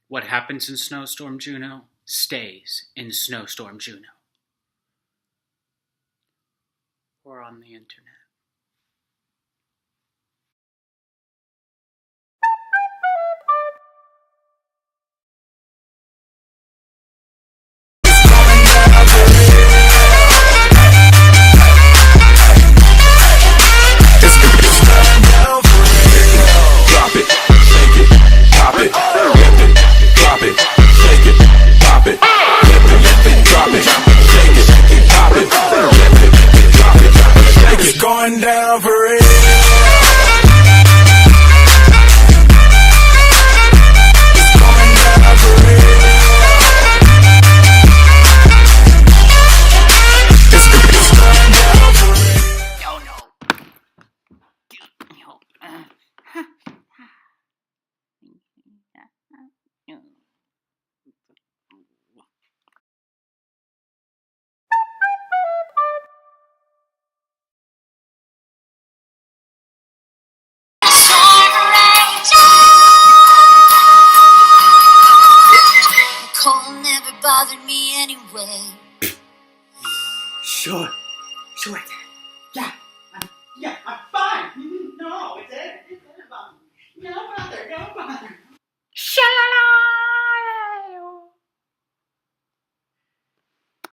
What happens in Snowstorm Juno stays in Snowstorm Juno. Or on the internet. Going down for real. It's going down for real. It's going down for real. Oh no. Cold never bothered me anyway. Sure. Yeah, I'm fine.